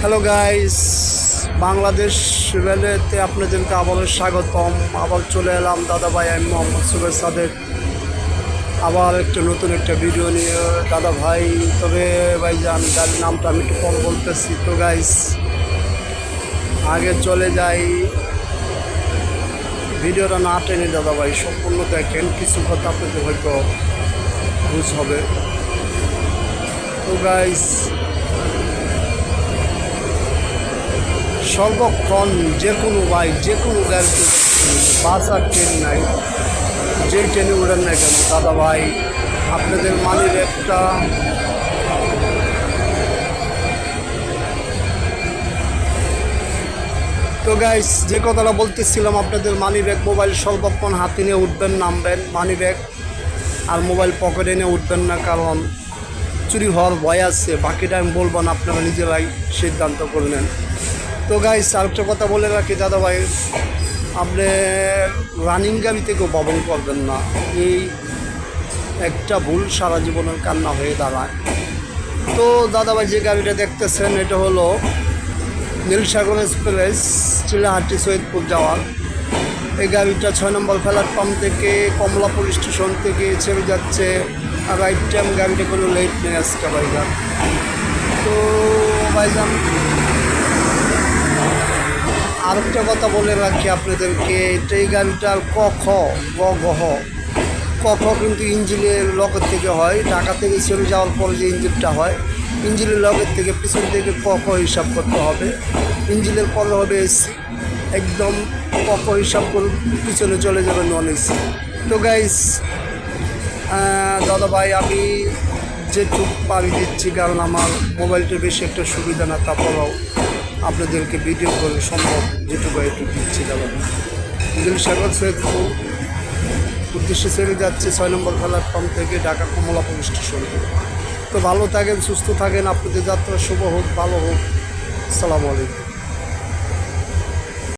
Hello guys, Bangladesh রেলেতে আপনাদেরকে আবারও স্বাগতম। আবার চলে এলাম দাদা ভাই, আমি মোহাম্মদ সুবের সাদেক, আবার নতুন একটা ভিডিও নিয়ে। দাদা ভাই, তবে ভাইজান গাড়ির নামটা আমি একটু পর বলতেছি। তো গাইস, আগে চলে যাই, ভিডিওটা না টেনে দাদা ভাই সম্পূর্ণ দেখেন, কিছু কথা আপনাদের হয়তো বুঝ হবে। তো গাইস, সর্বক্ষণ যে কোনো বাইক, যে কোনো গাড়িতে, বাস আর ট্রেন নাই, যে ট্রেনে উড়েন না কেন দাদা ভাই, আপনাদের মানির একটা তো গাইস, যে কথাটা বলতেছিলাম, আপনাদের মানি ব্যাগ মোবাইল সর্বক্ষণ হাতে নিয়ে উঠবেন, নামবেন, মানি ব্যাগ আর মোবাইল পকেটে নিয়ে উঠবেন না, কারণ চুরি হওয়ার ভয় আছে। বাকিটা আমি বলবো না, আপনারা নিজেরাই সিদ্ধান্ত করলেন। তো গাইস, আরেকটা কথা বলে রাখি দাদা ভাই, আপনি রানিং গাড়ি থেকেও ভ্রমণ করবেন না। এই একটা ভুল সারা জীবনের কান্না হয়ে দাঁড়ায়। তো দাদা ভাই, যে গাড়িটা দেখতেছেন, এটা হলো নীলসাগর এক্সপ্রেস, চিলাহাটি সৈয়দপুর যাওয়ার। এই গাড়িটা 6 নম্বর প্ল্যাটফর্ম থেকে কমলাপুর স্টেশন থেকে ছেড়ে যাচ্ছে। আর রাইট টাইম, গাড়িটা কোনো লেট নেই আজকে ভাইজান। তো ভাইজান, আরেকটা কথা বলে রাখি আপনাদেরকে, এই গাড়িটার ক খ গ গহ ক খ কিন্তু ইঞ্জিনের লগের থেকে হয়। ঢাকা থেকে ছেড়ে যাওয়ার পরে যে ইঞ্জিনটা হয়, ইঞ্জিনের লগের থেকে পিছন থেকে ক খ হিসাব করতে হবে। ইঞ্জিনের পরে হবে এসি, একদম ক খ হিসাব করে পিছনে চলে যাবে নন এসি। তো গাইস, দাদা ভাই, আমি যেটুক পারি দিচ্ছি, কারণ আমার মোবাইলটা বেশি একটা সুবিধা না, তারপরেও আপনাদেরকে ভিডিও করে সম্ভব যেটুকু একটু দিচ্ছি দাদা ভাই। নীলসাগর সৈয়দপুর উদ্দেশ্যে ছেড়ে যাচ্ছে 6 নম্বর প্ল্যাটফর্ম থেকে ঢাকা কমলাপুর স্টেশন। তো ভালো থাকেন, সুস্থ থাকেন, আপনাদের যাত্রা শুভ হোক, ভালো হোক। আসসালামু আলাইকুম।